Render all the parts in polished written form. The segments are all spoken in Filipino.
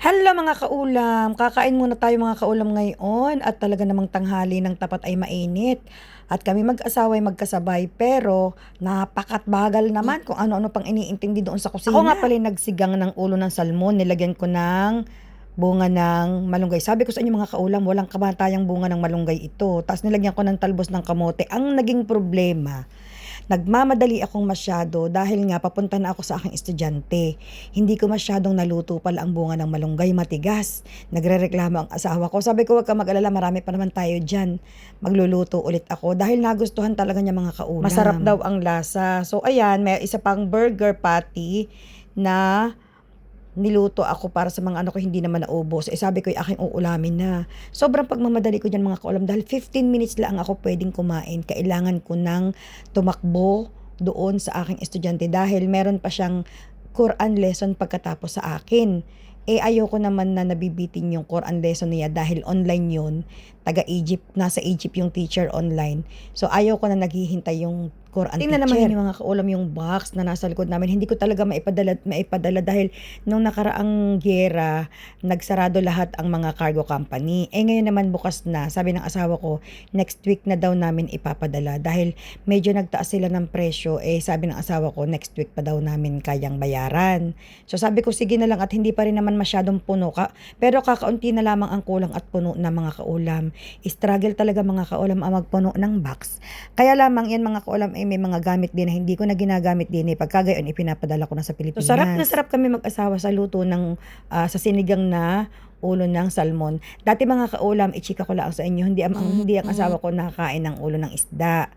Hello mga kaulam! Kakain muna tayo mga kaulam ngayon at talaga namang tanghali ng tapat ay mainit. At kami mag-asawa ay magkasabay pero napakatbagal naman kung ano-ano pang iniintindi doon sa kusina. Ako nga pala yung nagsigang ng ulo ng salmon, nilagyan ko ng bunga ng malunggay. Sabi ko sa inyo mga kaulam, walang kamatayang bunga ng malunggay ito. Tapos nilagyan ko ng talbos ng kamote. Ang naging problema, nagmamadali akong masyado dahil nga papunta na ako sa aking estudyante. Hindi ko masyadong naluto pala ang bunga ng malunggay, matigas. Nagrereklamo ang asawa ko. Sabi ko, wag ka mag-alala, marami pa naman tayo dyan. Magluluto ulit ako dahil nagustuhan talaga niya mga kaulam. Masarap daw ang lasa. So ayan, may isa pang burger patty na niluto ako para sa mga ano ko hindi naman naubos. Sabi ko, aking uulamin na. Sobrang pagmamadali ko dyan mga kaulam dahil 15 minutes lang ako pwedeng kumain. Kailangan ko nang tumakbo doon sa aking estudyante dahil meron pa siyang Quran lesson pagkatapos sa akin. Ayoko naman na nabibitin yung Quran lesson niya dahil online yun. Taga-Egypt, nasa Egypt yung teacher online. So ayaw ko na naghihintay yung Quran teacher. Tingnan naman yun mga kaulam yung box na nasa likod namin. Hindi ko talaga maipadala dahil nung nakaraang giyera, nagsarado lahat ang mga cargo company. Ngayon naman bukas na. Sabi ng asawa ko, next week na daw namin ipapadala dahil medyo nagtaas sila ng presyo. Sabi ng asawa ko, next week pa daw namin kayang bayaran. So sabi ko, sige na lang at hindi pa rin naman masyadong puno ka. Pero kakaunti na lamang ang kulang at puno na mga kaulam. Struggle talaga mga kaulam ang magpuno ng box. Kaya lamang yan mga kaulam may mga gamit din na hindi ko na ginagamit din pagka gayon ipinapadala ko na sa Pilipinas. So, sarap na sarap kami mag-asawa sa luto ng sa sinigang na ulo ng salmon. Dati mga kaulam, i-chika ko lang sa inyo, hindi ang asawa ko nakakain ng ulo ng isda.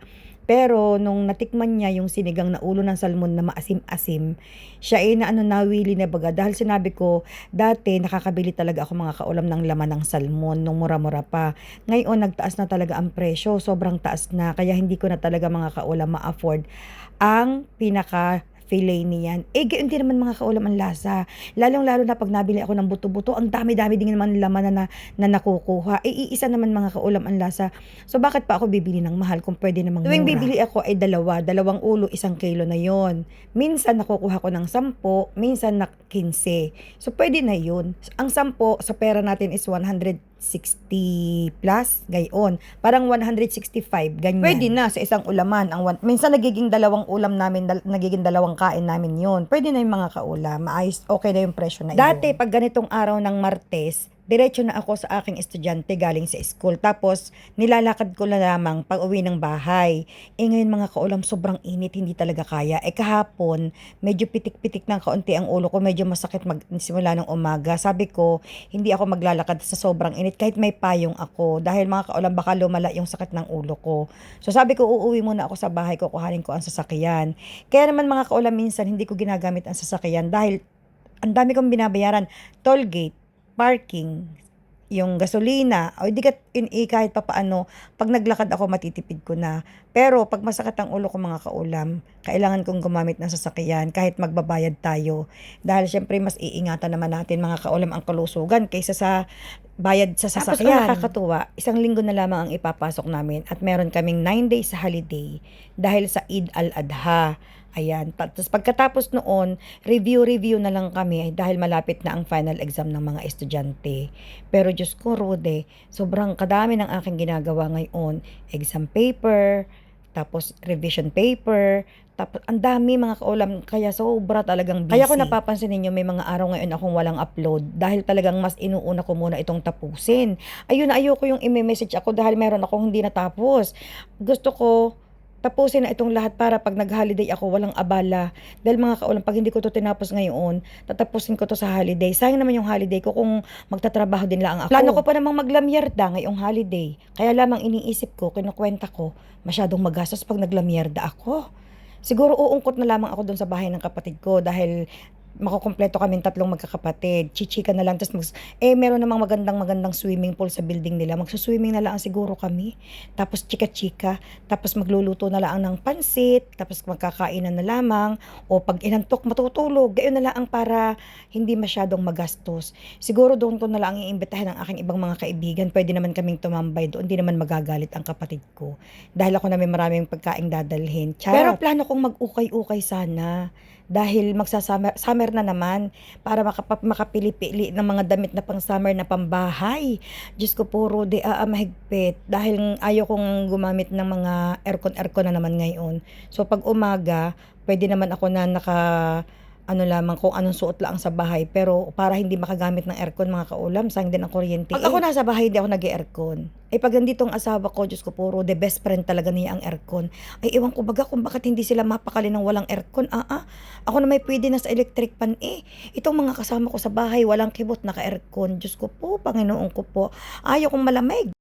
Pero nung natikman niya yung sinigang na ulo ng salmon na maasim-asim, siya nawili na baga. Dahil sinabi ko, dati nakakabili talaga ako mga kaulam ng laman ng salmon nung mura-mura pa. Ngayon, nagtaas na talaga ang presyo. Sobrang taas na. Kaya hindi ko na talaga mga kaulam ma-afford ang pinaka filet niyan. Gayon din naman mga kaulam ang lasa. Lalong-lalo na pag nabili ako ng buto-buto, ang dami-dami din naman laman na nakukuha. Iisa naman mga kaulam ang lasa. So bakit pa ako bibili ng mahal kung pwede namang mura? Tuwing bibili ako ay dalawang ulo, 1 kilo na yon. Minsan nakukuha ko ng 10, minsan na 15. So pwede na yun. Ang 10 sa pera natin is 160 plus, gayon. Parang 165, ganyan. Pwede na sa isang ulaman. Minsan nagiging dalawang ulam namin, nagiging dalawang kain namin yun. Pwede na yung mga kaulam. Maayos, okay na yung presyo na yun. Dati, pag ganitong araw ng Martes, diretso na ako sa aking estudyante galing sa school. Tapos, nilalakad ko na lamang pag uwi ng bahay. Ngayon mga kaulam, sobrang init, hindi talaga kaya. Kahapon, medyo pitik-pitik ng kaunti ang ulo ko. Medyo masakit simula ng umaga. Sabi ko, hindi ako maglalakad sa sobrang init kahit may payong ako. Dahil mga kaulam, baka lumala yung sakit ng ulo ko. So sabi ko, uuwi muna ako sa bahay, kukuhanin ko ang sasakyan. Kaya naman mga kaulam, minsan hindi ko ginagamit ang sasakyan dahil ang dami kong binabayaran. Toll gate, parking, yung gasolina, o di kahit pa paano, pag naglakad ako matitipid ko na. Pero pag masakit ang ulo ko mga kaulam, kailangan kong gumamit ng sasakyan kahit magbabayad tayo. Dahil syempre mas iingatan naman natin mga kaulam ang kalusugan kaysa sa bayad sa sasakyan. Tapos ang nakakatuwa, 1 linggo na lamang ang ipapasok namin at meron kaming 9 days sa holiday dahil sa Eid al-Adha. Ayan. Tapos pagkatapos noon, review na lang kami dahil malapit na ang final exam ng mga estudyante. Pero Diyos ko, Rude, sobrang kadami ng aking ginagawa ngayon. Exam paper, tapos revision paper, tapos ang dami mga kaulam, kaya sobra talagang busy. Kaya ko napapansin ninyo may mga araw ngayon akong walang upload dahil talagang mas inuuna ko muna itong tapusin. Ayoko yung i-message ako dahil meron akong hindi natapos. Gusto ko tapusin na itong lahat para pag nag-holiday ako, walang abala. Dahil mga kaulam, pag hindi ko to tinapos ngayon, tatapusin ko to sa holiday. Sayang naman yung holiday ko kung magtatrabaho din lang ako. Plano ko pa namang maglamyerda ngayong holiday. Kaya lamang iniisip ko, kinukwenta ko, masyadong magastos pag naglamyerda ako. Siguro uungkot na lamang ako doon sa bahay ng kapatid ko dahil makukumpleto kaming 3 magkakapatid. Chichika na lang. Tapos meron namang magandang swimming pool sa building nila. Magsuswimming na lang siguro kami. Tapos chika-chika. Tapos magluluto na lang ng pansit. Tapos magkakainan na lamang. O pag inantok, matutulog. Gayon na lang para hindi masyadong magastos. Siguro doon ko na lang iimbitahin ang aking ibang mga kaibigan. Pwede naman kaming tumambay doon. Hindi naman magagalit ang kapatid ko. Dahil ako na may maraming pagkaing dadalhin. Charot. Pero plano kong mag-ukay-ukay sana. dahil summer na naman para makapili-pili ng mga damit na pang-summer na pambahay. Diyos ko po, Rudy, mahigpit dahil ayaw kong gumamit ng mga aircon na naman ngayon. So, pag umaga, pwede naman ako na ano lamang kung anong suot lang sa bahay pero para hindi makagamit ng aircon mga kaulam, sayang din ang kuryente. Pag ako nasa bahay, hindi ako nag-aircon. Pag nandito ang asawa ko, Diyos ko puro, the best friend talaga niya ang aircon. Ewan ko baga kung bakit hindi sila mapakali ng walang aircon. Ako na may pwede na sa electric pan Itong mga kasama ko sa bahay, walang kibot, naka-aircon. Diyos ko po, Panginoon ko po. Ayaw kong malamig.